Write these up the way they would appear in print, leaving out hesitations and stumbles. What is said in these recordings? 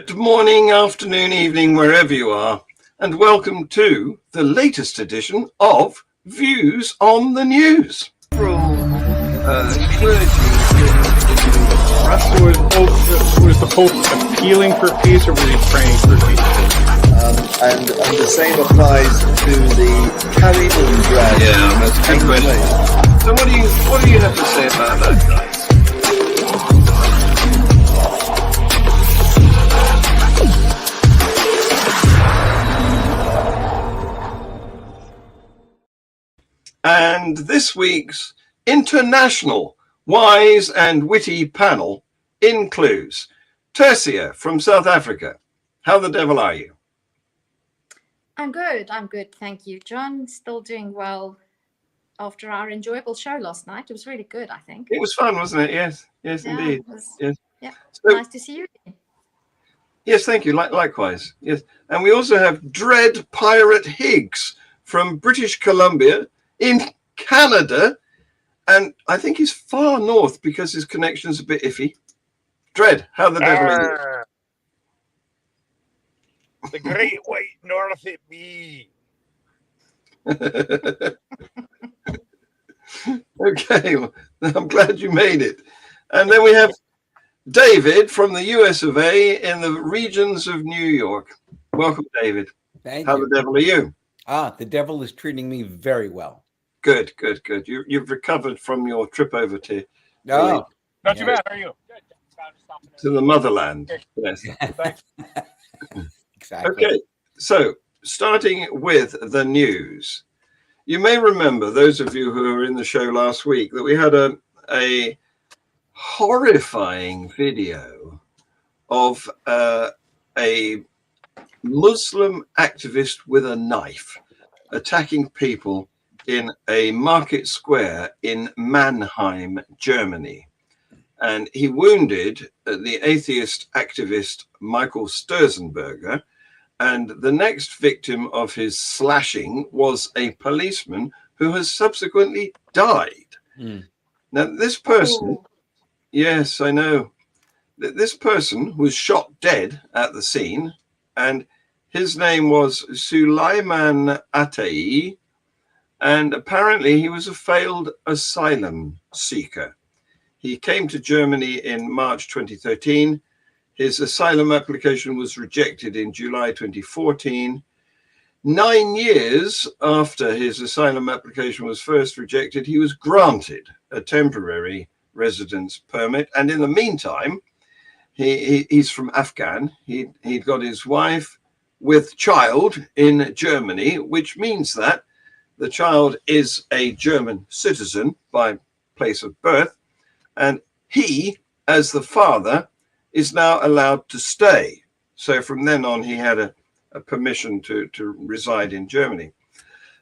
Good morning, afternoon, evening, wherever you are, and welcome to the latest edition of Views on the News. Was the Pope appealing for peace, or was he praying for peace? And the same applies to the carry on drag. Yeah, that's a good question. So what do you have to say about that, guys? And this week's international wise and witty panel includes Tersia from South Africa. How the devil are you? I'm good. Thank you, John. Still doing well after our enjoyable show last night. It was really good, I think. It was fun, wasn't it? Yes, yeah, indeed. Yes. Yeah, so, nice to see you again. Yes, thank you. Likewise. Yes. And we also have Dread Pirate Higgs from British Columbia in Canada. And I think he's far north because his connection's a bit iffy. Dread, how the devil are you? The great white north it be. Okay, well, I'm glad you made it. And then we have David from the US of A in the regions of New York. Welcome, David. Thank How you. the devil are you? The devil is treating me very well. Good. You've recovered from your trip over to No, not too bad. How are you? to the motherland. Yes. Exactly. Okay, so starting with the news. You may remember, those of you who were in the show last week, that we had a horrifying video of a Muslim activist with a knife attacking people in a market square in Mannheim, Germany. And he wounded the atheist activist Michael Sturzenberger. And the next victim of his slashing was a policeman who has subsequently died. Now, this person, yes, I know, this person was shot dead at the scene, and his name was Sulaiman Atai, and apparently he was a failed asylum seeker. He came to Germany in March 2013. His asylum application was rejected in July 2014. 9 years after his asylum application was first rejected, he was granted a temporary residence permit. And in the meantime, he's from Afghan. He'd got his wife with child in Germany, which means that the child is a German citizen by place of birth. And he, as the father, is now allowed to stay. So from then on, he had a permission to reside in Germany.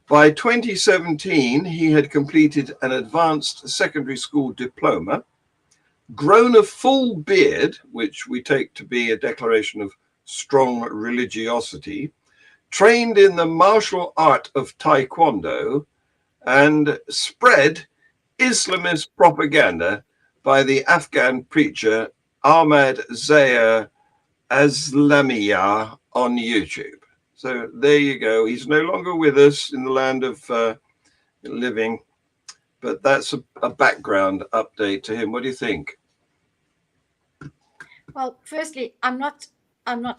By 2017, he had completed an advanced secondary school diploma, grown a full beard, which we take to be a declaration of strong religiosity, trained in the martial art of Taekwondo, and spread Islamist propaganda by the Afghan preacher Ahmad Zahir Aslamiyah on YouTube. So there you go. He's no longer with us in the land of living, but that's a background update to him. What do you think? Well, firstly, I'm not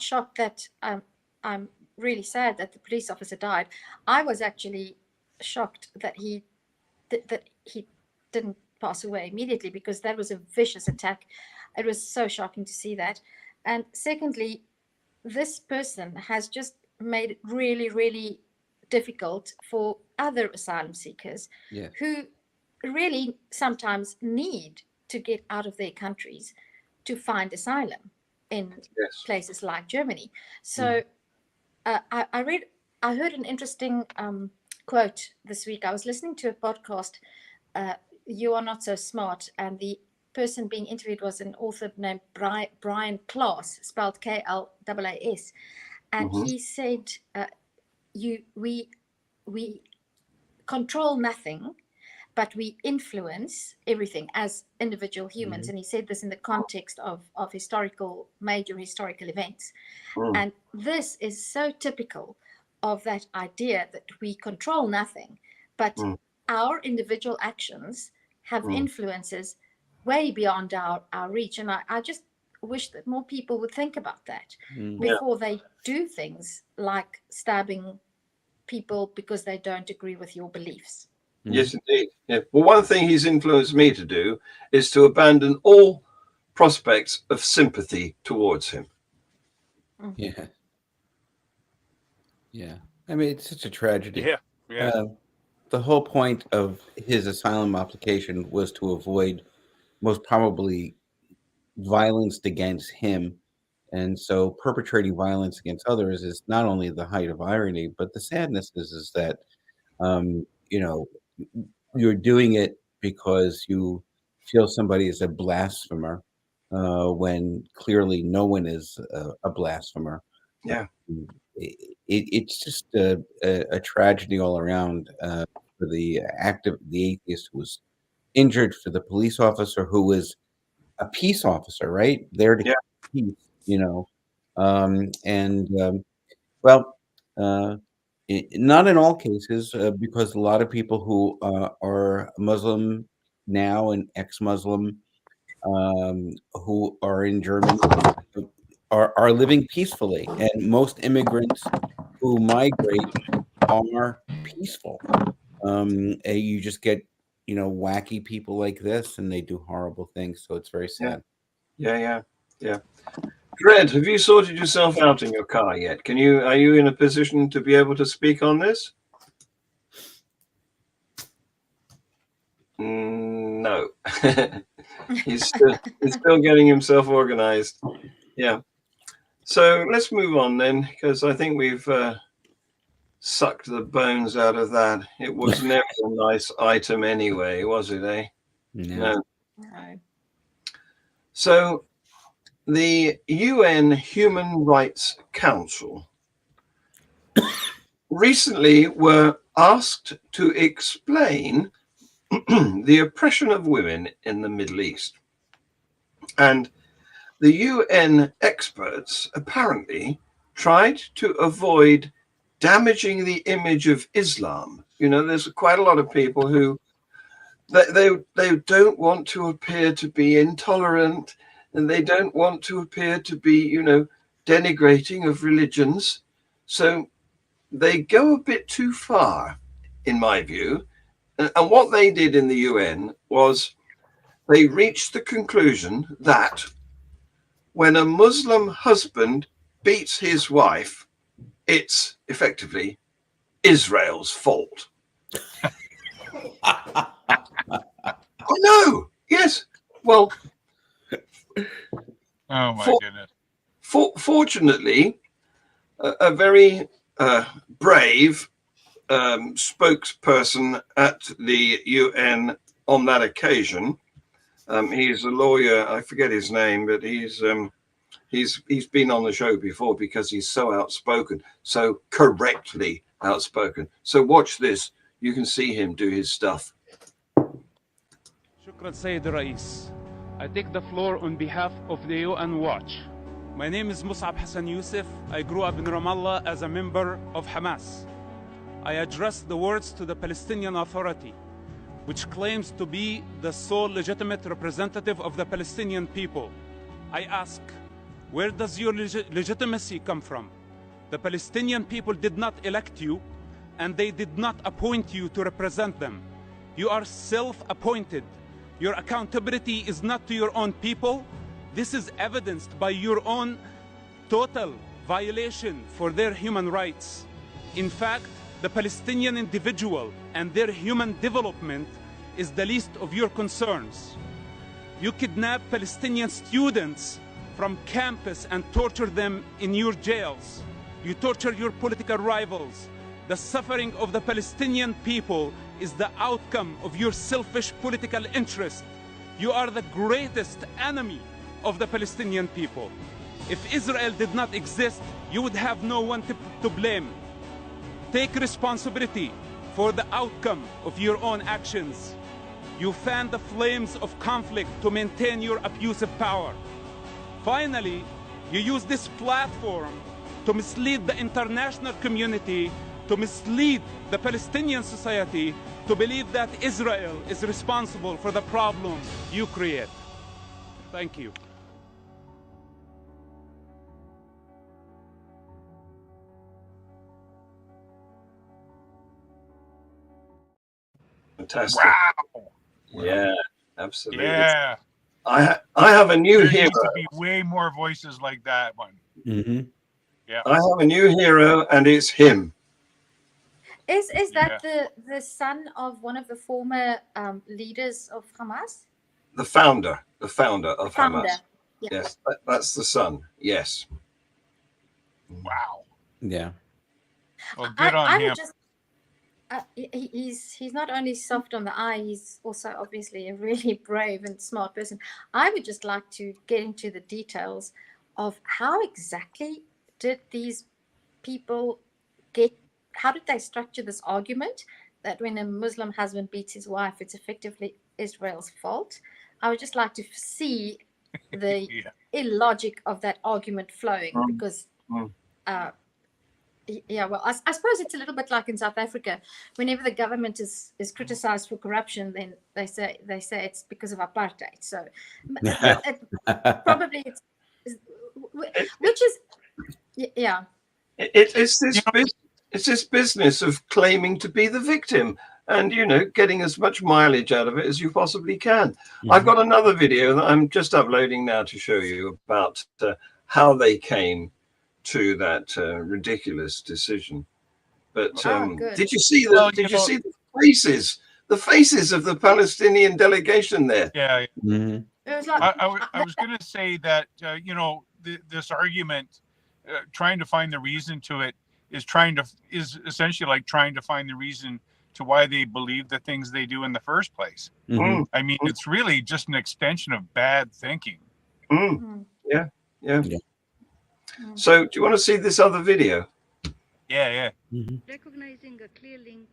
shocked that I'm really sad that the police officer died. I was actually shocked that he didn't pass away immediately, because that was a vicious attack. It was so shocking to see that. And secondly, this person has just made it really, really difficult for other asylum seekers who really sometimes need to get out of their countries to find asylum in places like Germany. So I heard an interesting quote this week. I was listening to a podcast, You Are Not So Smart, and the person being interviewed was an author named Brian Klaas, spelled Klaas, and he said, we control nothing, but we influence everything as individual humans. And he said this in the context of major historical events. And this is so typical of that idea that we control nothing, but our individual actions have influences way beyond our reach. And I just wish that more people would think about that before they do things like stabbing people because they don't agree with your beliefs. Yes, indeed. Yeah. Well, one thing he's influenced me to do is to abandon all prospects of sympathy towards him. Yeah. Yeah. I mean, it's such a tragedy. Yeah. Yeah. The whole point of his asylum application was to avoid most probably violence against him. And so perpetrating violence against others is not only the height of irony, but the sadness is that, you know, you're doing it because you feel somebody is a blasphemer when clearly no one is a blasphemer. Yeah. It's just a tragedy all around for the atheist who was injured, for the police officer who was a peace officer, right? There to keep peace, you know. Well, not in all cases, because a lot of people who are Muslim now and ex-Muslim who are in Germany are living peacefully, and most immigrants who migrate are peaceful. You just get, you know, wacky people like this, and they do horrible things. So it's very sad. Yeah. Dred, have you sorted yourself out in your car yet? Are you in a position to be able to speak on this? No. He's still getting himself organized. Yeah. So let's move on then, because I think we've sucked the bones out of that. It was never a nice item anyway, was it, eh? No. So the UN Human Rights Council recently were asked to explain the oppression of women in the Middle East. And the UN experts apparently tried to avoid damaging the image of Islam. You know, there's quite a lot of people who they don't want to appear to be intolerant, and they don't want to appear to be, you know, denigrating of religions. So they go a bit too far, in my view. And what they did in the UN was they reached the conclusion that when a Muslim husband beats his wife, it's effectively Israel's fault. Oh, no. Yes. Well, Oh my goodness. Fortunately, a very brave spokesperson at the UN on that occasion. He's a lawyer. I forget his name, but he's been on the show before because he's so outspoken, so correctly outspoken. So watch this. You can see him do his stuff. Shukran, Sayyid Rais. I take the floor on behalf of the UN Watch. My name is Mus'ab Hassan Youssef. I grew up in Ramallah as a member of Hamas. I address the words to the Palestinian Authority, which claims to be the sole legitimate representative of the Palestinian people. I ask, where does your legitimacy come from? The Palestinian people did not elect you, and they did not appoint you to represent them. You are self-appointed. Your accountability is not to your own people. This is evidenced by your own total violation for their human rights. In fact, the Palestinian individual and their human development is the least of your concerns. You kidnap Palestinian students from campus and torture them in your jails. You torture your political rivals. The suffering of the Palestinian people is the outcome of your selfish political interest. You are the greatest enemy of the Palestinian people. If Israel did not exist, you would have no one to blame. Take responsibility for the outcome of your own actions. You fan the flames of conflict to maintain your abusive power. Finally, you use this platform to mislead the international community, to mislead the Palestinian society, to believe that Israel is responsible for the problems you create. Thank you. Fantastic. Wow. Yeah, absolutely. Yeah. I have a new There hero. needs to be way more voices like that one. Mm-hmm. Yeah. I have a new hero, and it's him. Is that the son of one of the former leaders of Hamas? The founder of Hamas. Founder. Yeah. Yes, that's the son. Yes. Wow. Yeah. Well, good on him. Would just, he's not only soft on the eye, he's also obviously a really brave and smart person. I would just like to get into the details of how exactly did these people how did they structure this argument that when a Muslim husband beats his wife, it's effectively Israel's fault? I would just like to see the illogic of that argument flowing, because yeah, well, I suppose it's a little bit like in South Africa. Whenever the government is criticized for corruption, then they say it's because of apartheid. So probably which is yeah. It's this business of claiming to be the victim, and getting as much mileage out of it as you possibly can. Mm-hmm. I've got another video that I'm just uploading now to show you about how they came to that ridiculous decision. But did you see that? Did you see the faces of the Palestinian delegation there? Yeah. Mm-hmm. It was like, I was going to say that this argument, trying to find the reason to it, is essentially like trying to find the reason to why they believe the things they do in the first place. Mm-hmm. I mean, it's really just an extension of bad thinking. Mm-hmm. Yeah. So, do you want to see this other video? Yeah. Mm-hmm. Recognizing a clear link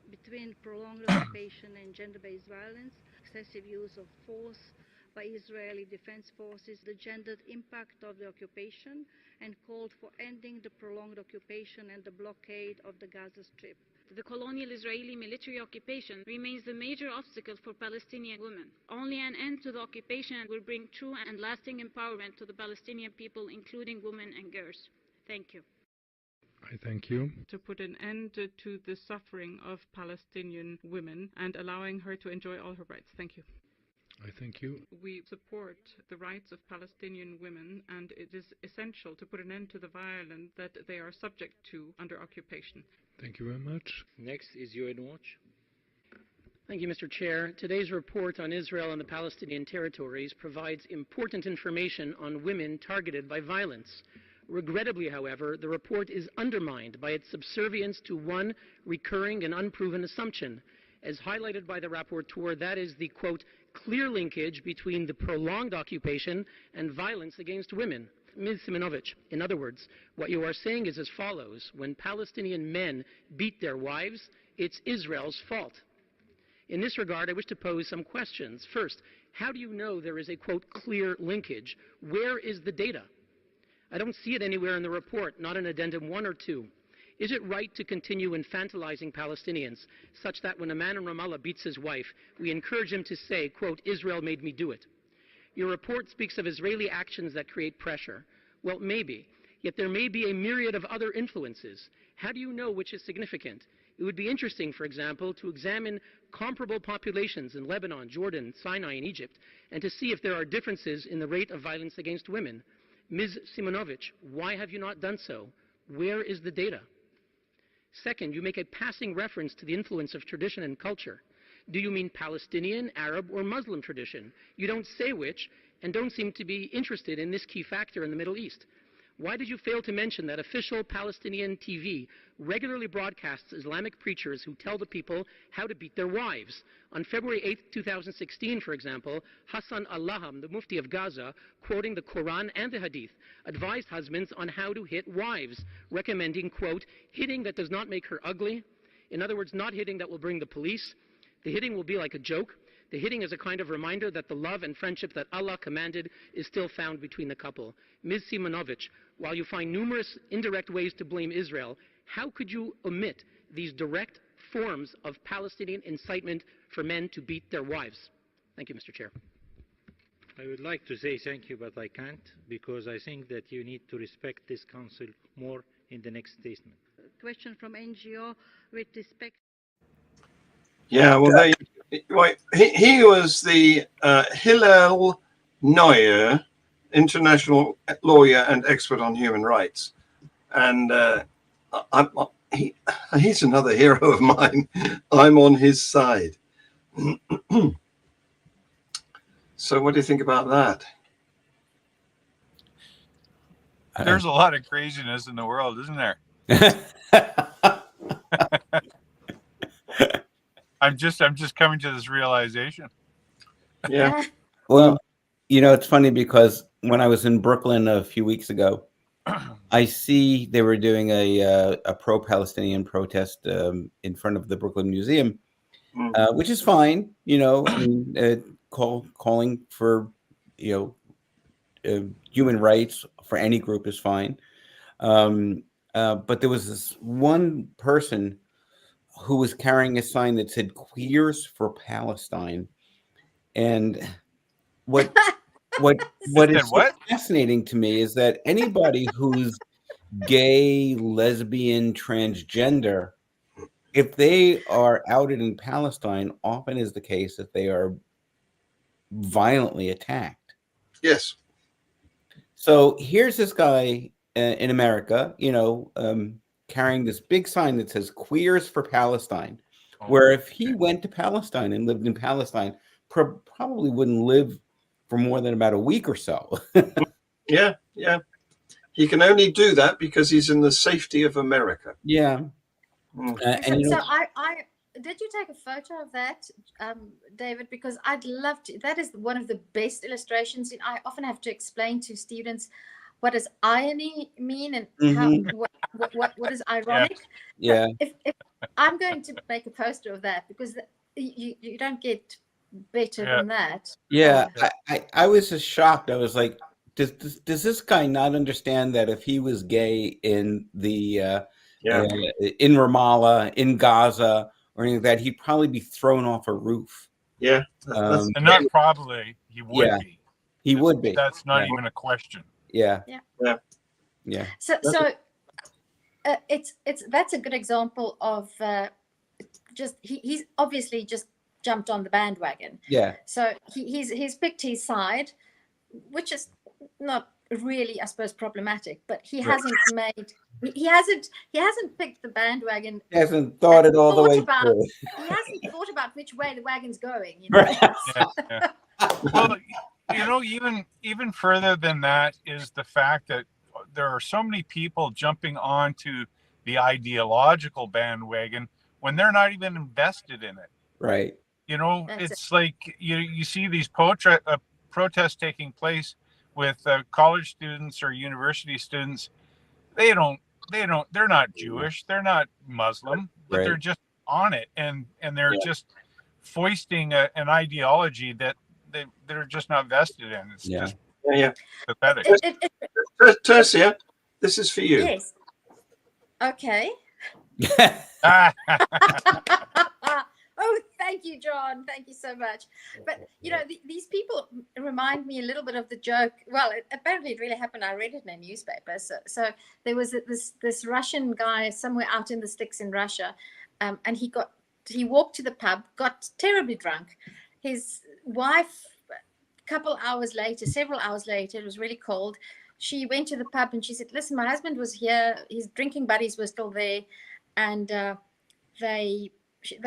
between prolonged occupation and gender-based violence, excessive use of force by Israeli defense forces, the gendered impact of the occupation, and called for ending the prolonged occupation and the blockade of the Gaza Strip. The colonial Israeli military occupation remains the major obstacle for Palestinian women. Only an end to the occupation will bring true and lasting empowerment to the Palestinian people, including women and girls. Thank you. I thank you. To put an end to the suffering of Palestinian women and allowing her to enjoy all her rights. Thank you. I thank you. We support the rights of Palestinian women, and it is essential to put an end to the violence that they are subject to under occupation. Thank you very much. Next is UN Watch. Thank you, Mr. Chair. Today's report on Israel and the Palestinian territories provides important information on women targeted by violence. Regrettably, however, the report is undermined by its subservience to one recurring and unproven assumption. As highlighted by the rapporteur, that is the, quote, clear linkage between the prolonged occupation and violence against women. Ms. Simonovic, in other words, what you are saying is as follows: when Palestinian men beat their wives, it's Israel's fault. In this regard, I wish to pose some questions. First, how do you know there is a, quote, clear linkage? Where is the data? I don't see it anywhere in the report, not in addendum 1 or 2. Is it right to continue infantilizing Palestinians such that when a man in Ramallah beats his wife, we encourage him to say, quote, Israel made me do it? Your report speaks of Israeli actions that create pressure. Well, maybe. Yet there may be a myriad of other influences. How do you know which is significant? It would be interesting, for example, to examine comparable populations in Lebanon, Jordan, Sinai, and Egypt, and to see if there are differences in the rate of violence against women. Ms. Simonovic, why have you not done so? Where is the data? Second, you make a passing reference to the influence of tradition and culture. Do you mean Palestinian, Arab, or Muslim tradition? You don't say which, and don't seem to be interested in this key factor in the Middle East. Why did you fail to mention that official Palestinian TV regularly broadcasts Islamic preachers who tell the people how to beat their wives? On February 8, 2016, for example, Hassan al-Laham, the Mufti of Gaza, quoting the Quran and the Hadith, advised husbands on how to hit wives, recommending, quote, hitting that does not make her ugly. In other words, not hitting that will bring the police. The hitting will be like a joke. The hitting is a kind of reminder that the love and friendship that Allah commanded is still found between the couple. Ms. Simonovic, while you find numerous indirect ways to blame Israel, how could you omit these direct forms of Palestinian incitement for men to beat their wives? Thank you, Mr. Chair. I would like to say thank you, but I can't, because I think that you need to respect this council more in the next statement. Question from NGO with respect. Yeah, well, he was the Hillel Neuer, international lawyer and expert on human rights, and he's another hero of mine. I'm on his side. So what do you think about that? There's a lot of craziness in the world, isn't there? I'm just coming to this realization. Yeah. Well, it's funny because when I was in Brooklyn a few weeks ago, I see they were doing a pro-Palestinian protest in front of the Brooklyn Museum, which is fine. I mean, calling for human rights for any group is fine. But there was this one person who was carrying a sign that said "Queers for Palestine," and what is so fascinating to me is that anybody who's gay, lesbian, transgender, if they are outed in Palestine, often is the case that they are violently attacked. Yes. So here's this guy in America, carrying this big sign that says "Queers for Palestine," where if he went to Palestine and lived in Palestine, probably wouldn't live for more than about a week or so. Yeah. He can only do that because he's in the safety of America. Yeah. So I did you take a photo of that, David? Because I'd love to. That is one of the best illustrations. I often have to explain to students what does irony mean and how what is ironic. Yeah. If I'm going to make a poster of that, because you don't get better than that. Yeah, I was just shocked. I was like, does this guy not understand that if he was gay in the in Ramallah, in Gaza, or anything like that, he'd probably be thrown off a roof? Yeah, and not probably, he would be. He would be. That's not even a question. Yeah. So that's a good example of just he's obviously just jumped on the bandwagon. Yeah. So he's picked his side, which is not really, I suppose, problematic. But he hasn't picked the bandwagon. He hasn't thought it all the way through. He hasn't thought about which way the wagon's going. Right. Well, even further than that is the fact that there are so many people jumping onto the ideological bandwagon when they're not even invested in it. Right. It's like you see these protests taking place with college students or university students. They're not Jewish, they're not Muslim, but they're just on it, and they're just foisting an ideology that they're just not vested in. It's just pathetic. Tersia, this is for you. Yes. Okay. Oh, thank you, John. Thank you so much. But these people remind me a little bit of the joke. Well, apparently it really happened. I read it in a newspaper. So there was this Russian guy somewhere out in the sticks in Russia, and he walked to the pub, got terribly drunk. His wife, several hours later, it was really cold. She went to the pub and she said, "Listen, my husband was here. His drinking buddies were still there, and they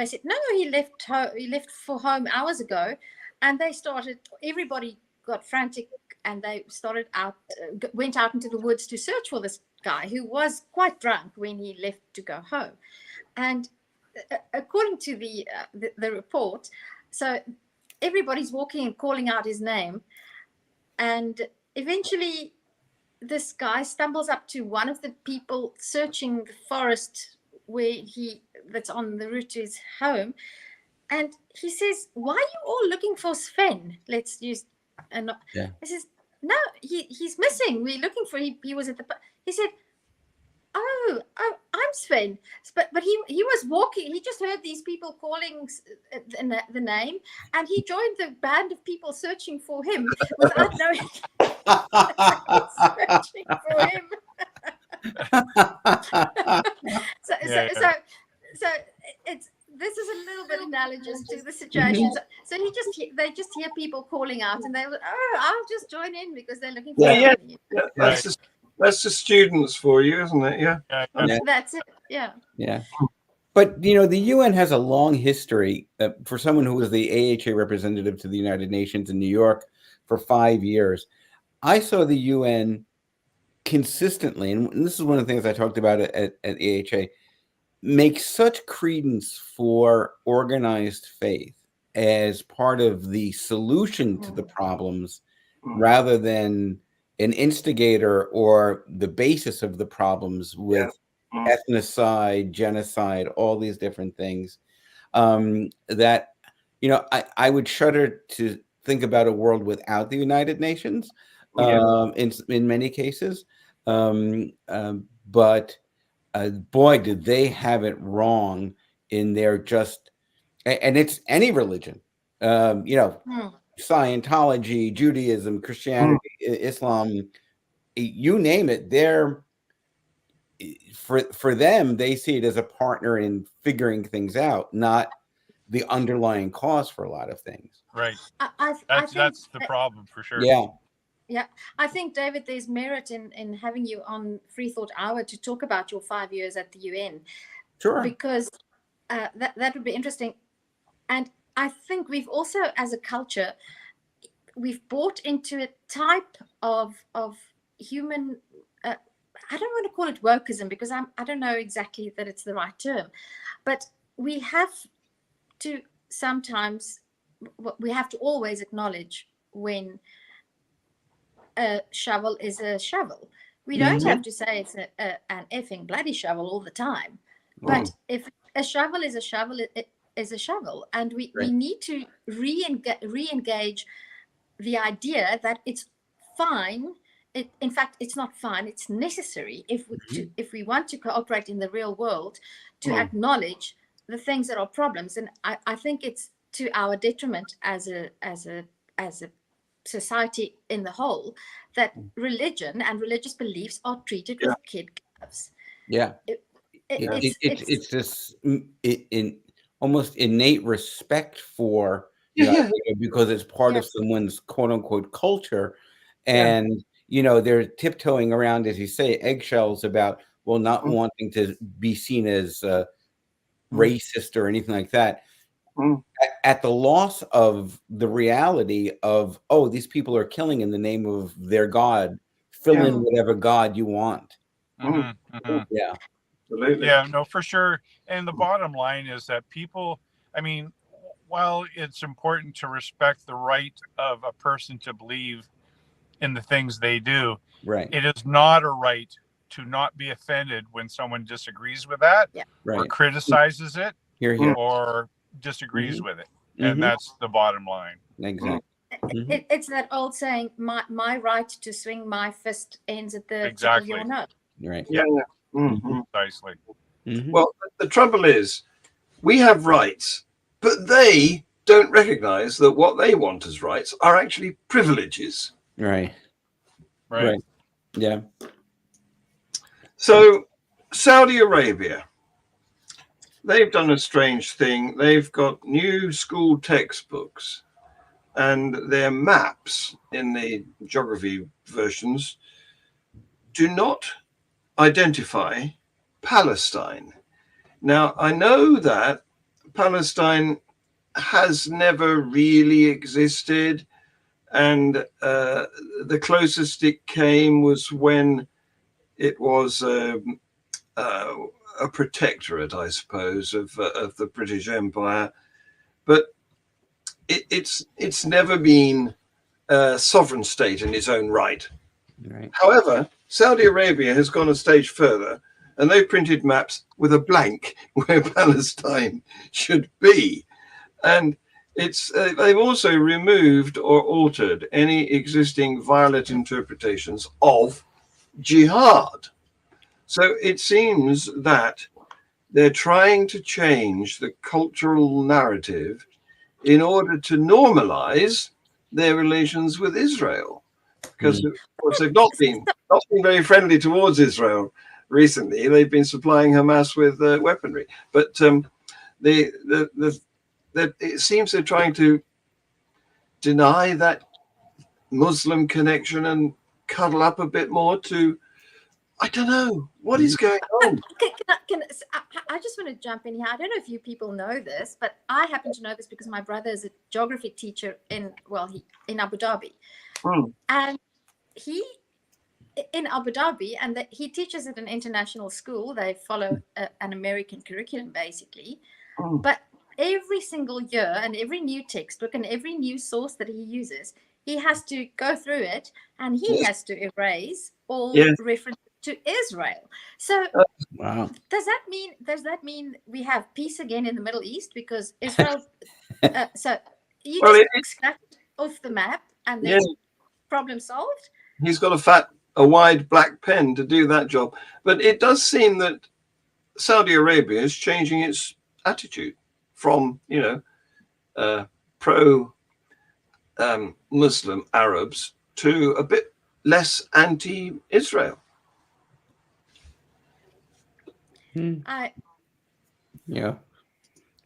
said, no, he left for home hours ago." And everybody got frantic, and they went out into the woods to search for this guy who was quite drunk when he left to go home. And according to the report, so everybody's walking and calling out his name, and eventually this guy stumbles up to one of the people searching the forest that's on the route to his home, And he says, "Why are you all looking for Sven?" Let's use, and he says, "No, he's missing. We're looking for him. He was at the." He said, "Oh, I'm Sven." But he was walking. He just heard these people calling the name, and he joined the band of people searching for him without knowing searching for him. So it's. This is a little bit analogous to the situation. So they just hear people calling out, and they will, "Oh, I'll just join in because they're looking for something." That's the students for you, isn't it? Yeah. That's it. Yeah. Yeah. But, you know, the UN has a long history. For someone who was the AHA representative to the United Nations in New York for 5 years, I saw the UN consistently, and this is one of the things I talked about at AHA, make such credence for organized faith as part of the solution to the problems rather than an instigator or the basis of the problems with ethnocide, genocide, all these different things. That, you know, I would shudder to think about a world without the United Nations in many cases. But boy, did they have it wrong in their and it's any religion, you know, Scientology, Judaism, Christianity, Islam, you name it. They're for them, they see it as a partner in figuring things out, not the underlying cause for a lot of things. Right. I think that's the problem for sure. Yeah. Yeah, I think, David, there's merit in having you on Free Thought Hour to talk about your 5 years at the UN. Sure. Because that would be interesting. And I think we've also, as a culture, we've bought into a type of human, I don't want to call it wokeism because I don't know exactly that it's the right term, but we have to sometimes, we have to always acknowledge when a shovel is a shovel. We don't have to say it's an effing bloody shovel all the time. But if a shovel is a shovel, it is a shovel. And we need to re-engage the idea that it's fine. In fact, it's not fine. It's necessary if we want to cooperate in the real world to acknowledge the things that are problems. And I think it's to our detriment as a society in the whole that religion and religious beliefs are treated with kid gloves. Yeah. It's this in almost innate respect for because it's part of someone's quote unquote culture, and you know they're tiptoeing around, as you say, eggshells about not wanting to be seen as racist or anything like that. At the loss of the reality of, these people are killing in the name of their God. Fill in whatever God you want. Yeah, absolutely. Yeah, no, for sure. And the bottom line is that people, I mean, while it's important to respect the right of a person to believe in the things they do, it is not a right to not be offended when someone disagrees with that or criticizes it or disagrees with it. And that's the bottom line. Exactly. It's that old saying, my right to swing my fist ends at the tip of your nose. Right. Yeah. Precisely. Well, the trouble is we have rights, but they don't recognize that what they want as rights are actually privileges. Right. Yeah. So Saudi Arabia, they've done a strange thing. They've got new school textbooks and their maps in the geography versions do not identify Palestine. Now, I know that Palestine has never really existed, and the closest it came was when it was a protectorate, I suppose, of the British Empire, but it's never been a sovereign state in its own right. However, Saudi Arabia has gone a stage further, and they've printed maps with a blank where Palestine should be. And it's they've also removed or altered any existing violent interpretations of jihad. So it seems that they're trying to change the cultural narrative in order to normalize their relations with Israel, because of course they've not been very friendly towards Israel recently. They've been supplying Hamas with weaponry, but it seems they're trying to deny that Muslim connection and cuddle up a bit more to, I don't know, what is going on? I just want to jump in here. I don't know if you people know this, but I happen to know this because my brother is a geography teacher in Abu Dhabi. And he in Abu Dhabi, and he teaches at an international school. They follow an American curriculum, basically. But every single year and every new textbook and every new source that he uses, he has to go through it, and he has to erase all references to Israel. So does that mean we have peace again in the Middle East because Israel? So you just scratch off the map and then problem solved. He's got a wide black pen to do that job. But it does seem that Saudi Arabia is changing its attitude from, pro Muslim Arabs to a bit less anti-Israel. Yeah.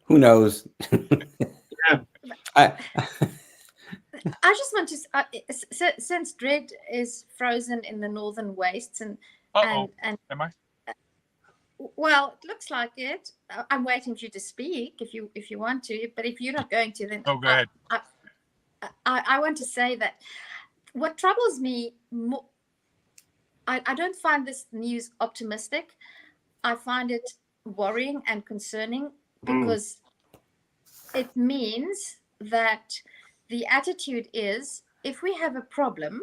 Who knows? I just want to, since Dread is frozen in the northern wastes and am I? Well, it looks like it. I'm waiting for you to speak if you want to, but if you're not going to, then go ahead. I want to say that what troubles me more, I don't find this news optimistic. I find it worrying and concerning because it means that the attitude is, if we have a problem,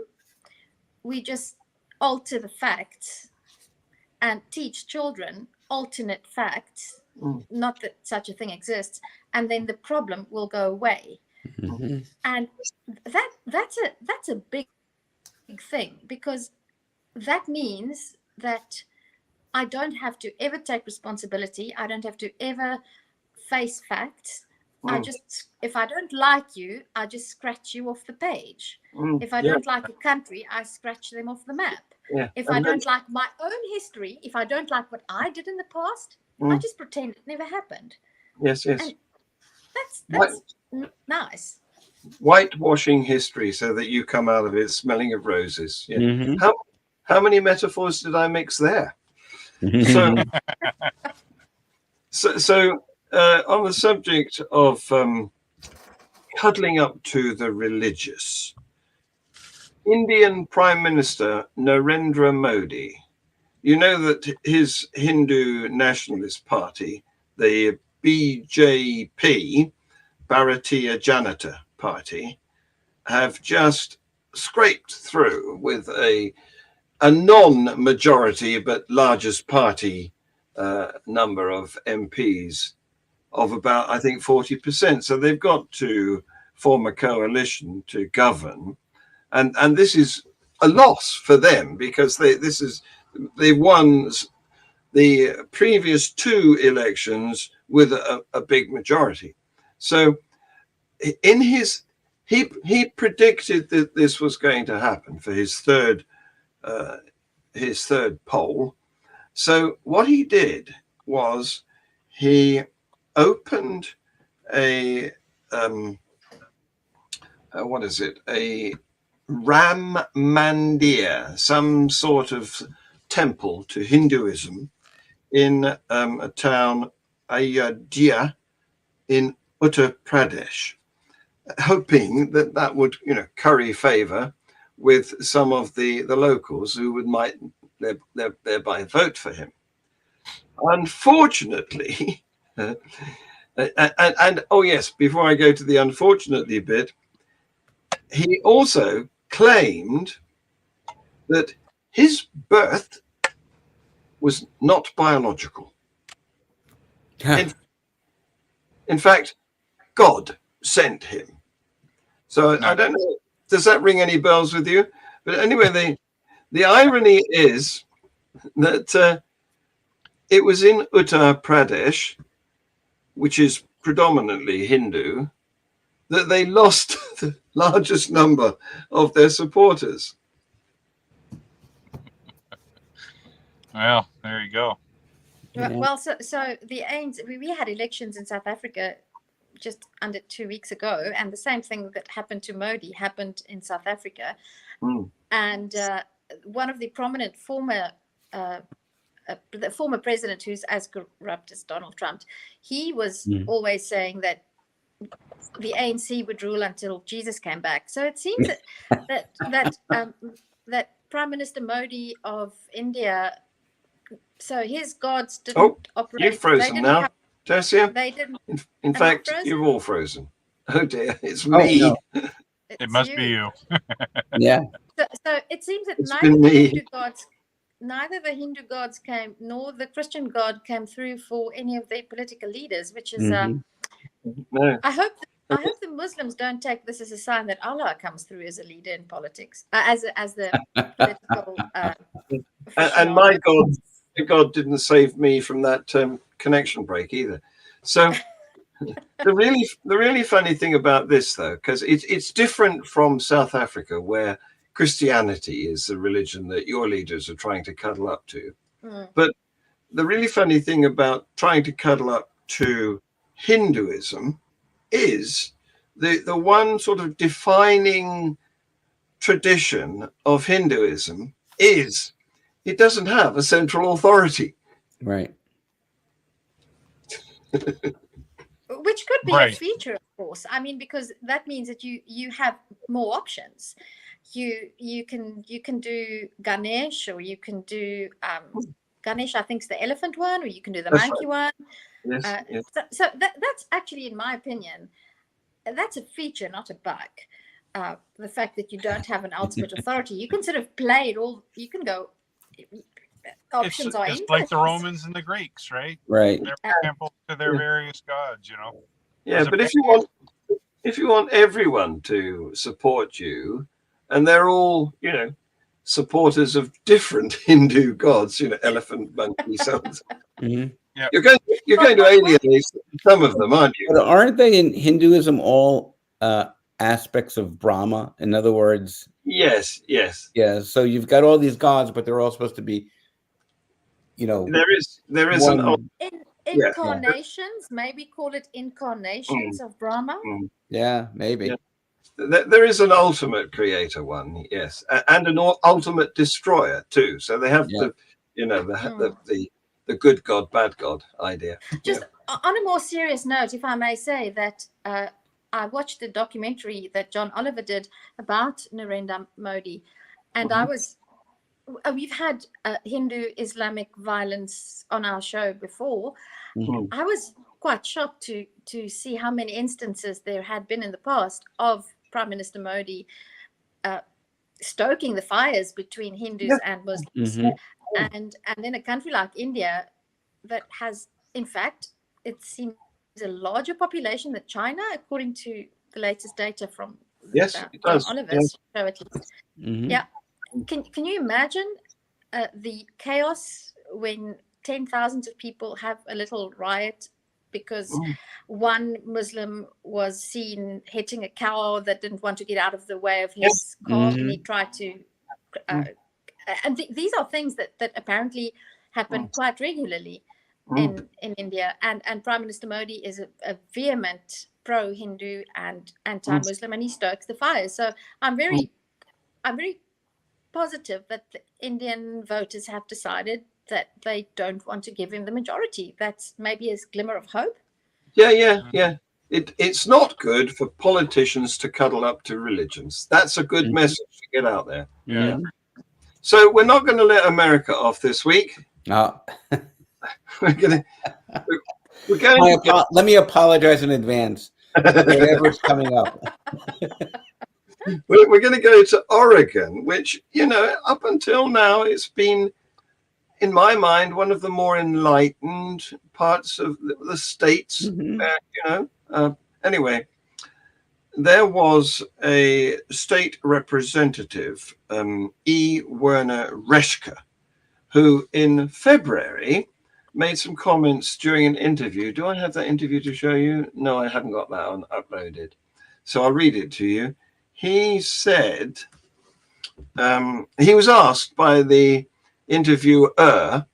we just alter the facts and teach children alternate facts, not that such a thing exists, and then the problem will go away. And that's a big thing, because that means that I don't have to ever take responsibility. I don't have to ever face facts. I just, if I don't like you, I just scratch you off the page. If I don't like a country, I scratch them off the map. If I don't like my own history, if I don't like what I did in the past, I just pretend it never happened. Yes. And that's nice. Whitewashing history so that you come out of it smelling of roses. Yeah. How many metaphors did I mix there? So on the subject of cuddling up to the religious, Indian Prime Minister Narendra Modi, you know that his Hindu nationalist party, the BJP, Bharatiya Janata Party, have just scraped through with a non-majority but largest party number of MPs of about, I think, 40%. So they've got to form a coalition to govern, and this is a loss for them because they won the previous two elections with a big majority. So he predicted that this was going to happen for his third poll. So what he did was he opened a Ram Mandir, some sort of temple to Hinduism in a town, Ayodhya, in Uttar Pradesh, hoping that would, curry favor with some of the locals who might thereby vote for him. Unfortunately, and oh yes, before I go to the unfortunately bit, he also claimed that his birth was not biological. In fact, God sent him. So I don't know. Does that ring any bells with you? But anyway, the irony is that it was in Uttar Pradesh, which is predominantly Hindu, that they lost the largest number of their supporters. Well, there you go. Well, so the ANC, we had elections in South Africa just under 2 weeks ago, and the same thing that happened to Modi happened in South Africa. And one of the prominent the former president, who's as corrupt as Donald Trump, he was always saying that the ANC would rule until Jesus came back. So it seems that Prime Minister Modi of India, so his gods didn't operate. You've frozen now, Tersia. They didn't. In fact, you've all frozen. Oh dear, it's me. No. It must be you. Yeah. So it seems that neither the Hindu gods came, nor the Christian God came through for any of their political leaders, which is. No. I hope the Muslims don't take this as a sign that Allah comes through as a leader in politics, as the political. And my God didn't save me from that connection break either. So the really funny thing about this, though, because it's different from South Africa, where Christianity is the religion that your leaders are trying to cuddle up to. But the really funny thing about trying to cuddle up to Hinduism is the one sort of defining tradition of Hinduism is it doesn't have a central authority. Right. Which could be a feature, of course. I mean, because that means that you have more options. You can do Ganesh, or you can do Ganesh, I think, is the elephant one, or you can do the monkey one. Yes, yes. So that's actually, in my opinion, that's a feature, not a bug. The fact that you don't have an ultimate authority, you can sort of play it all. You can go. Options are it's like the Romans and the Greeks, right? Right. Their temples to their various gods, you know. Yeah, but if you want everyone to support you, and they're all, supporters of different Hindu gods, elephant, monkey, so on. Yeah. You're going to alienate some of them, aren't you? But aren't they in Hinduism all aspects of Brahma? In other words, yes. Yeah. So you've got all these gods, but they're all supposed to be, There is one, incarnations. Maybe call it incarnations of Brahma. Yeah, maybe. Yeah. There is an ultimate creator one, yes, and an ultimate destroyer too. So they have the good God, bad God idea. Just on a more serious note, if I may say that I watched a documentary that John Oliver did about Narendra Modi, and we've had Hindu Islamic violence on our show before. I was quite shocked to see how many instances there had been in the past of Prime Minister Modi stoking the fires between Hindus and Muslims. And in a country like India that has, in fact, it seems a larger population than China, according to the latest data from Oliver's show, at least. Yeah. Can you imagine the chaos when 10,000 of people have a little riot because one Muslim was seen hitting a cow that didn't want to get out of the way of his car, and he tried to and these are things that apparently happen quite regularly in India, and Prime Minister Modi is a vehement pro-Hindu and anti-Muslim, and he stokes the fire. So I'm very positive that the Indian voters have decided that they don't want to give him the majority. That's maybe a glimmer of hope. Yeah. It's not good for politicians to cuddle up to religions. That's a good message to get out there. Yeah. So we're not going to let America off this week. No. We're going. Let me apologize in advance. Whatever's coming up. We're going to go to Oregon, which, up until now, it's been, in my mind, one of the more enlightened parts of the states, anyway, there was a state representative, E. Werner Reschke, who in February made some comments during an interview. Do I have that interview to show you? No, I haven't got that on uploaded. So I'll read it to you. He said, he was asked by the interviewer,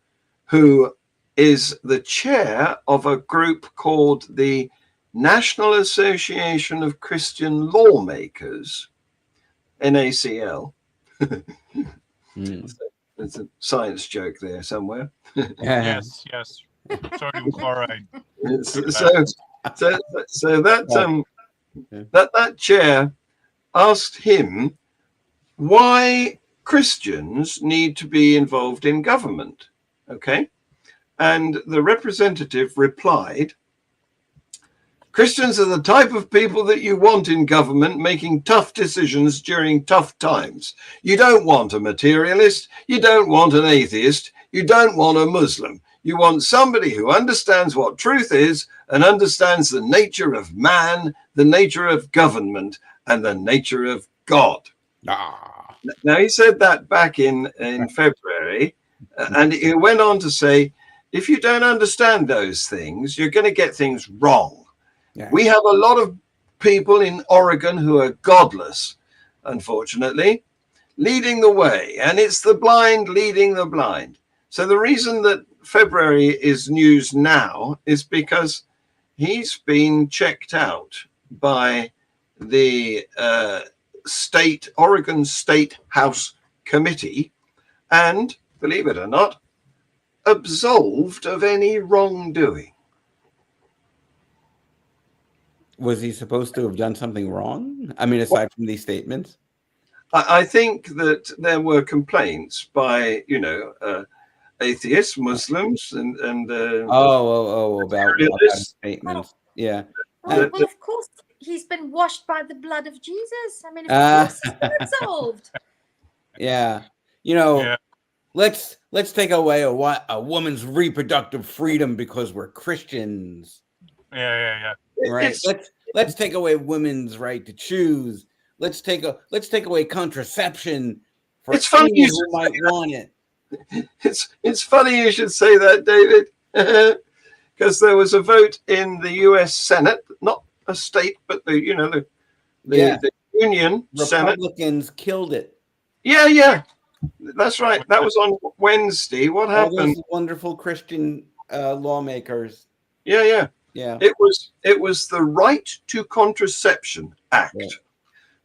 who is the chair of a group called the National Association of Christian Lawmakers, NACL. It's a science joke there somewhere. Yes, yes. Sodium chloride. So that chair asked him why Christians need to be involved in government. Okay. And the representative replied, Christians are the type of people that you want in government making tough decisions during tough times. You don't want a materialist. You don't want an atheist. You don't want a Muslim. You want somebody who understands what truth is and understands the nature of man, the nature of government, and the nature of God. Now, he said that back in February, and he went on to say, if you don't understand those things, you're going to get things wrong. Yeah. We have a lot of people in Oregon who are godless, unfortunately, leading the way. And it's the blind leading the blind. So the reason that February is news now is because he's been checked out by the Oregon State House Committee and, believe it or not, absolved of any wrongdoing. Was he supposed to have done something wrong? I mean, aside from these statements? I think that there were complaints by, atheists, Muslims, and about statements. Yeah. Well, of course, he's been washed by the blood of Jesus. I mean, of course he's been absolved. Yeah. Let's take away a woman's reproductive freedom because we're Christians. Yeah. Right. Let's take away women's right to choose. Let's take away contraception for anyone who might want it. It's funny you should say that, David, because there was a vote in the U.S. Senate, not a state, but the Union Senate. Republicans killed it. Yeah. That's right. That was on Wednesday. What happened? All those wonderful Christian lawmakers. Yeah. It was the Right to Contraception Act,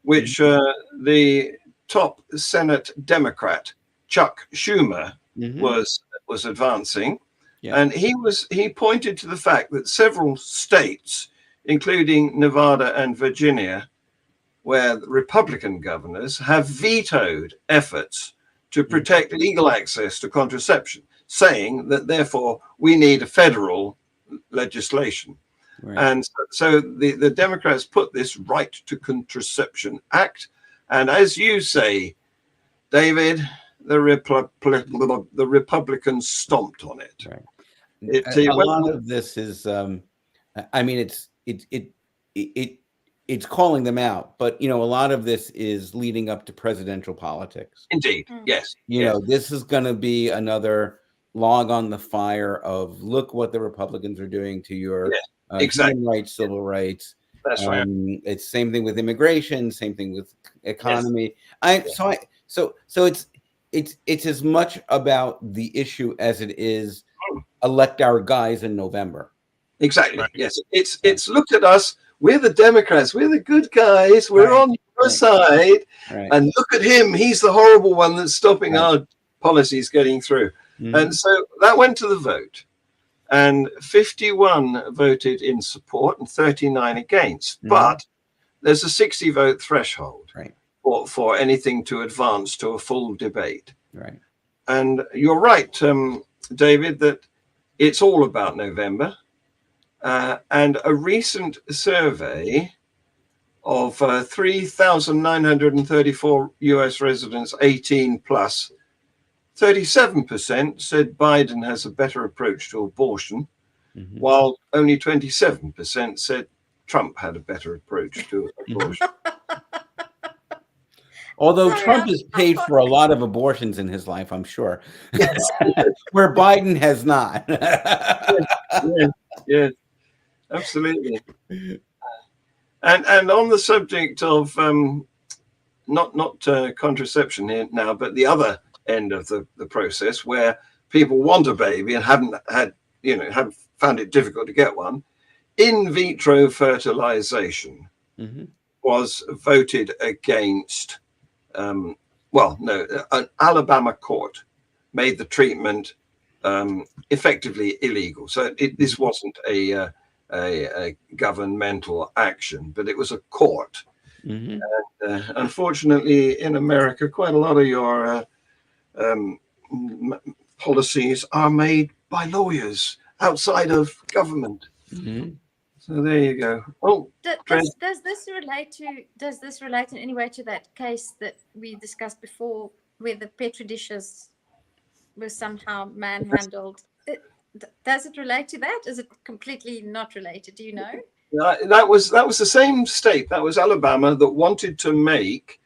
which the top Senate Democrat Chuck Schumer was advancing, and he pointed to the fact that several states, including Nevada and Virginia, where the Republican governors have vetoed efforts to protect legal access to contraception, saying that therefore we need a federal legislation. Right. And so the Democrats put this Right to Contraception Act, and as you say, David, the Republicans stomped on it. Right. A lot of this is, it's calling them out, but a lot of this is leading up to presidential politics. Indeed, yes. This is going to be another log on the fire of look what the Republicans are doing to your human rights, civil rights. That's right. It's same thing with immigration, same thing with economy. So it's as much about the issue as it is elect our guys in November. Exactly. Right. Yes. It's look at us. We're the Democrats. We're the good guys. We're on your side. Right. And look at him. He's the horrible one that's stopping our policies getting through. Mm-hmm. And so that went to the vote. And 51 voted in support and 39 against. Mm-hmm. But there's a 60 vote threshold for anything to advance to a full debate. Right. And you're right, David, that it's all about November. And a recent survey of 3,934 US residents 18 plus, 37% said Biden has a better approach to abortion, while only 27% said Trump had a better approach to abortion. Although Sorry, Trump has paid for a lot of abortions in his life, I'm sure, Yes. where Biden has not. Yes, absolutely. And on the subject of not contraception here now, but the other end of the process where people want a baby and haven't found it difficult to get one, in vitro fertilization was voted against. An Alabama court made the treatment effectively illegal. So this wasn't a governmental action, but it was a court. And, unfortunately, in America, quite a lot of your policies are made by lawyers outside of government. So there you go. Oh, does this relate in any way to that case that we discussed before, where the petri dishes were somehow manhandled? Does it relate to that? Is it completely not related? Do you know? That was the same state. That was Alabama that wanted to make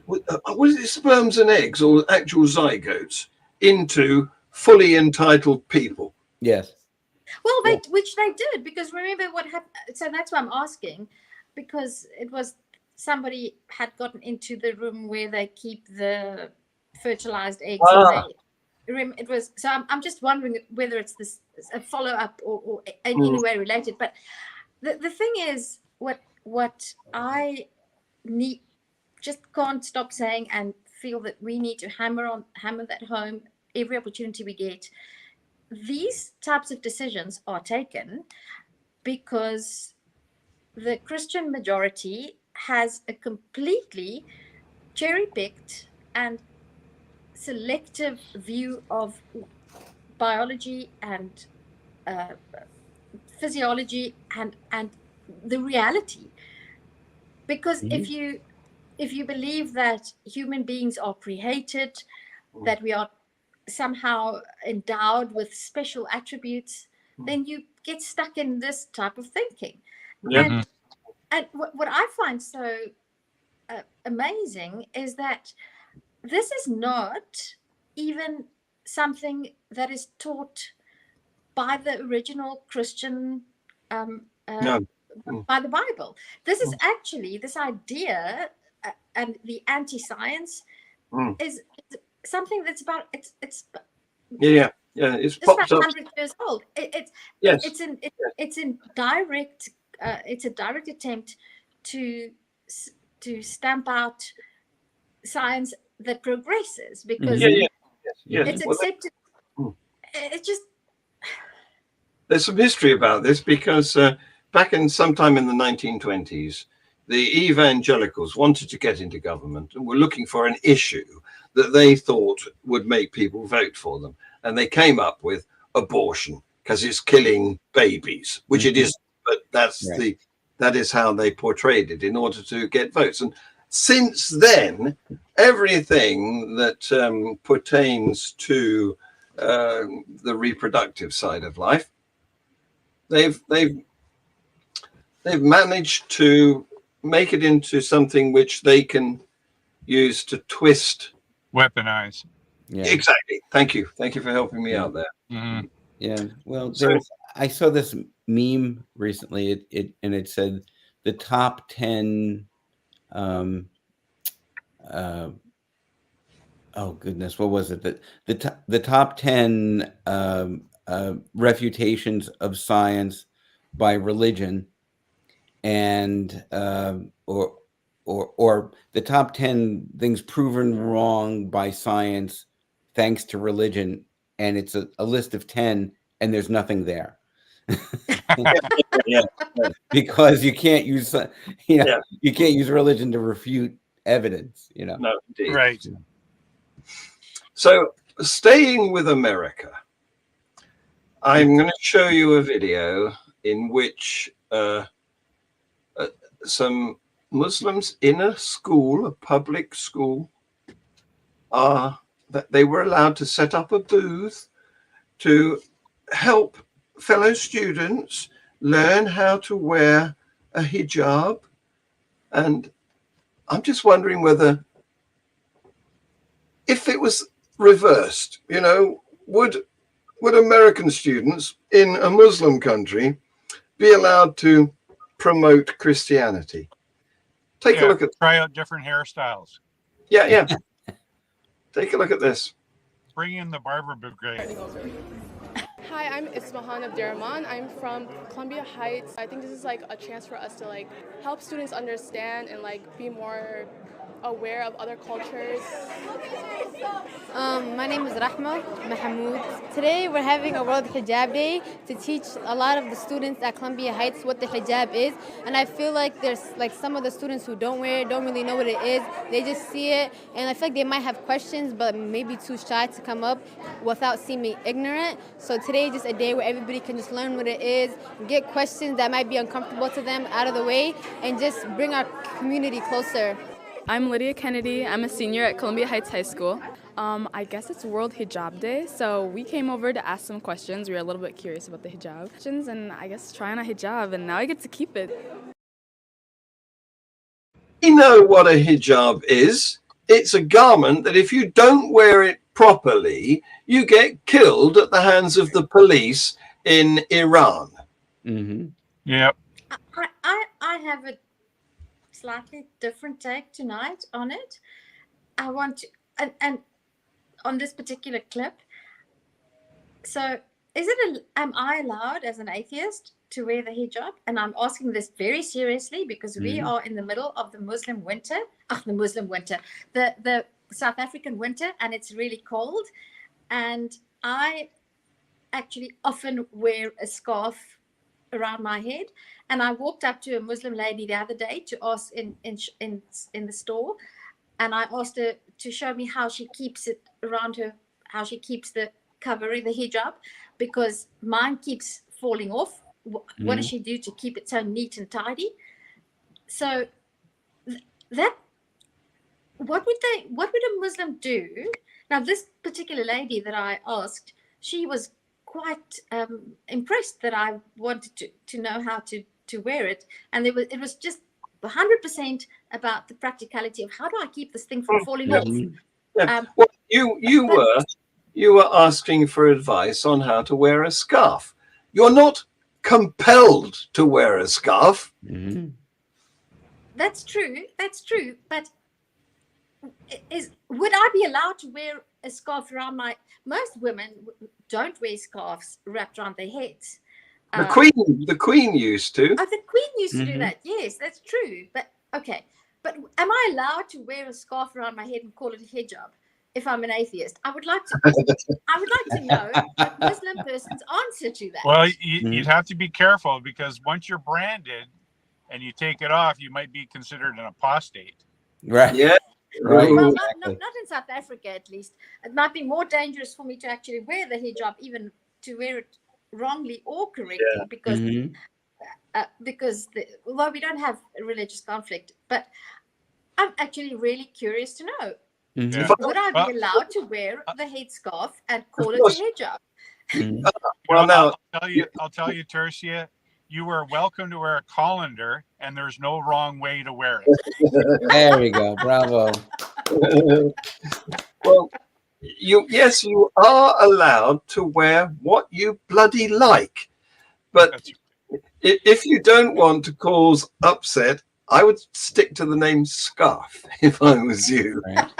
was it sperms and eggs or actual zygotes into fully entitled people. Yes. Well, which they did, because remember what happened. So that's why I'm asking, because it was somebody had gotten into the room where they keep the fertilized eggs. It was, so I'm just wondering whether it's this a follow up or in any way related. But the thing is, what I need, just can't stop saying and feel that we need to hammer that home every opportunity we get. These types of decisions are taken because the Christian majority has a completely cherry-picked and selective view of biology and physiology and the reality. Because if you believe that human beings are created, that we are somehow endowed with special attributes, then you get stuck in this type of thinking. And what I find so amazing is that this is not even something that is taught by the original Christian by the Bible. This is actually, this idea and the anti-science is something that's about it's about 100 years old. It's in direct it's a direct attempt to stamp out science that progresses, because it's accepted. It's just, there's some history about this, because back in sometime in the 1920s, the evangelicals wanted to get into government and were looking for an issue that they thought would make people vote for them. And they came up with abortion because it's killing babies, which it isn't, but that is how they portrayed it in order to get votes. And since then, everything that pertains to the reproductive side of life, they've managed to make it into something which they can use to twist, weaponize. Exactly. Thank you for helping me out there. Well, I saw this meme recently. It said the top 10 oh goodness, what was it? The top 10 refutations of science by religion, and or the top 10 things proven wrong by science thanks to religion, and it's a list of 10, and there's nothing there. Because you can't use you can't use religion to refute evidence. No, indeed. Right. So, staying with America, I'm going to show you a video in which some Muslims in a school, a public school, that they were allowed to set up a booth to help fellow students learn how to wear a hijab? And I'm just wondering whether, if it was reversed, you know, would American students in a Muslim country be allowed to promote Christianity? Take a look at, try out different hairstyles. yeah. Take a look at this. Bring in the barber brigade. Hi, I'm Ismahan Abderrahman. I'm from Columbia Heights. I think this is like a chance for us to like help students understand and like be more aware of other cultures. My name is Rahma Mahmoud. Today we're having a World Hijab Day to teach a lot of the students at Columbia Heights what the hijab is. And I feel like there's like some of the students who don't wear it, don't really know what it is. They just see it and I feel like they might have questions but maybe too shy to come up without seeming ignorant. So today is just a day where everybody can just learn what it is, get questions that might be uncomfortable to them out of the way, and just bring our community closer. I'm Lydia Kennedy. I'm a senior at Columbia Heights High School. I guess it's World Hijab Day, so we came over to ask some questions. We were a little bit curious about the hijab questions, and I guess trying a hijab, and now I get to keep it. You know what a hijab is? It's a garment that if you don't wear it properly, you get killed at the hands of the police in Iran. Mm-hmm. Yep. I have a slightly different take tonight on it. I want to, and on this particular clip. So am I allowed as an atheist to wear the hijab? And I'm asking this very seriously because we are in the middle of the Muslim winter. The South African winter, and it's really cold. And I actually often wear a scarf around my head. And I walked up to a Muslim lady the other day to ask in the store, and I asked her to show me how she keeps it around her, how she keeps the covering, the hijab, because mine keeps falling off. What does she do to keep it so neat and tidy? So what would a Muslim do? Now, this particular lady that I asked, she was quite impressed that I wanted to know how to wear it, and it was just 100% about the practicality of how do I keep this thing from falling off. Yeah. Well, you were asking for advice on how to wear a scarf. You're not compelled to wear a scarf. Mm-hmm. That's true. But would I be allowed to wear a scarf around my? Most women don't wear scarves wrapped around their heads. The Queen used to. Oh, the Queen used to do that. Yes, that's true. But okay. But am I allowed to wear a scarf around my head and call it a hijab if I'm an atheist? I would like to know a Muslim person's answer to that. Well, you'd have to be careful because once you're branded and you take it off, you might be considered an apostate. Right. Yeah. Right. Well, not in South Africa, at least. It might be more dangerous for me to actually wear the hijab, even to wear it wrongly or correctly, because although we don't have a religious conflict, but I'm actually really curious to know. Would I be allowed to wear the headscarf and call it a hijab? Well, now I'll tell you, Tersia, you are welcome to wear a colander, and there's no wrong way to wear it. There we go. Bravo. Well, you are allowed to wear what you bloody like, but if you don't want to cause upset, I would stick to the name scarf if I was you. Right.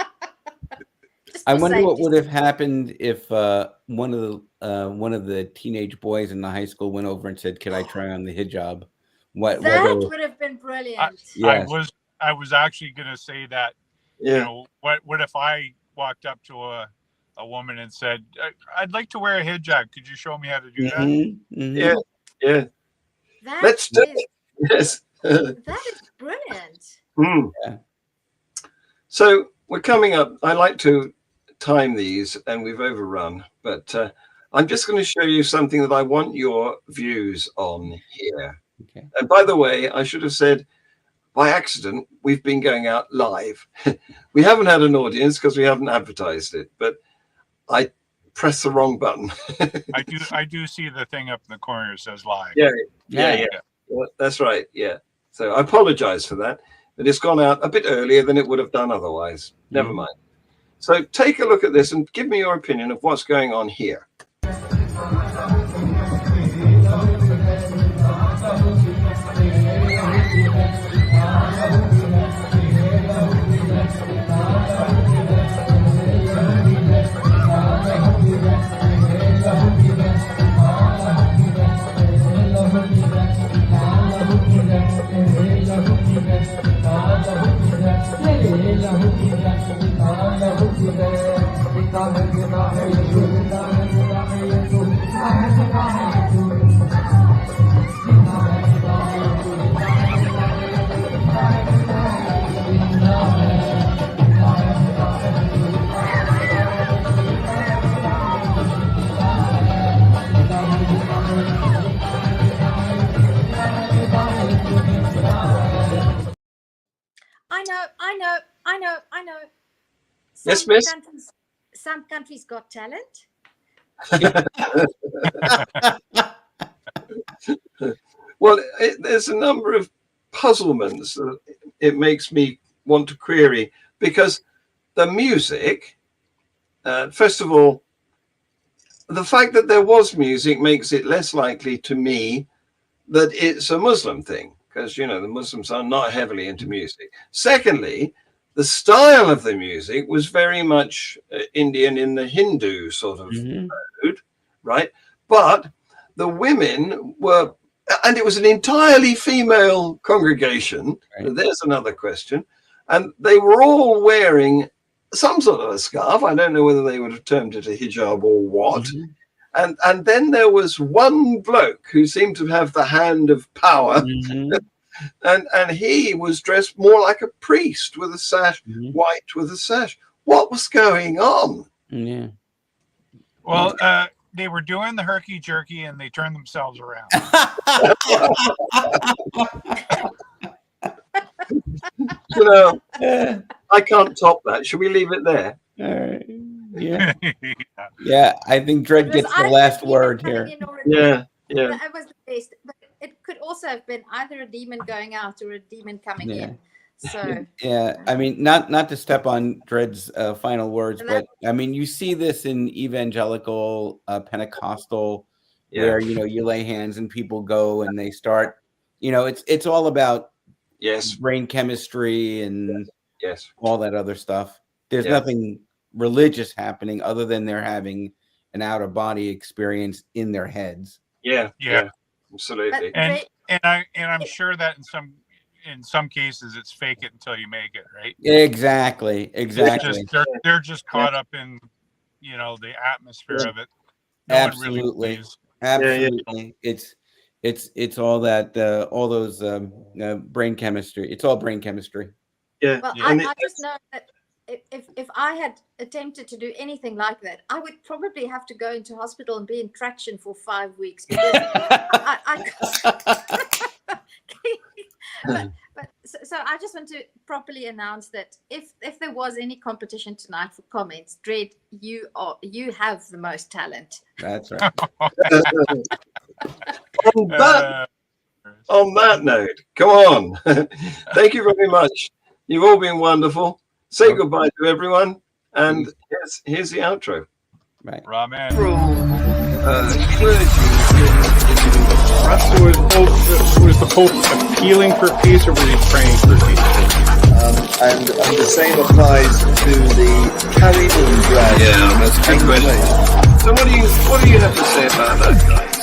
I wonder what would have happened if one of the teenage boys in the high school went over and said, "Could I try on the hijab?" That would have been brilliant. I was actually going to say that. Yeah. You know, what if I walked up to a woman and said, "I'd like to wear a hijab. Could you show me how to do that?" Yeah. Let's do it. Yes. That is brilliant. Yeah. So we're coming up. I like to time these, and we've overrun, but I'm just going to show you something that I want your views on here. Okay. And by the way, I should have said, by accident, we've been going out live. We haven't had an audience because we haven't advertised it, but I press the wrong button. I do see the thing up in the corner that says live. Yeah. Well, that's right. Yeah. So I apologize for that. But it's gone out a bit earlier than it would have done otherwise. Never mind. So take a look at this and give me your opinion of what's going on here. I know. Yes, miss? Some countries got talent. Well, there's a number of puzzlements that it makes me want to query, because the music, first of all, the fact that there was music makes it less likely to me that it's a Muslim thing, because, you know, the Muslims are not heavily into music. Secondly, the style of the music was very much Indian in the Hindu sort of mode, right? But the women were, and it was an entirely female congregation. Right. There's another question. And they were all wearing some sort of a scarf. I don't know whether they would have termed it a hijab or what. And then there was one bloke who seemed to have the hand of power. And he was dressed more like a priest with a sash, white with a sash. What was going on? Yeah. Well, they were doing the herky jerky and they turned themselves around. You know, I can't top that. Should we leave it there? Yeah. Yeah, I think Dred gets the last word here. Yeah. That was the best. But it could also have been either a demon going out or a demon coming in. So yeah, I mean, not to step on Dred's final words, but I mean, you see this in evangelical Pentecostal, where, you know, you lay hands and people go and they start, you know, it's all about brain chemistry and all that other stuff. There's nothing religious happening other than they're having an out of body experience in their heads. Yeah, absolutely. And I'm sure that in some cases it's fake it until you make it, right? Exactly. They're just caught up in, you know, the atmosphere of it. Absolutely. It's all that all those brain chemistry. It's all brain chemistry. Yeah. Well, I just know that if I had attempted to do anything like that, I would probably have to go into hospital and be in traction for 5 weeks. Because so I just want to properly announce that if there was any competition tonight for comments, Dred, you have the most talent. That's right. On that note, come on. Thank you very much. You've all been wonderful. Say goodbye to everyone, and here's the outro. Right. Ramen. Was the Pope appealing for peace, or was he praying for peace? And the same applies to the carrying on drag. Yeah, that's a good question. So what do you have to say about that guy?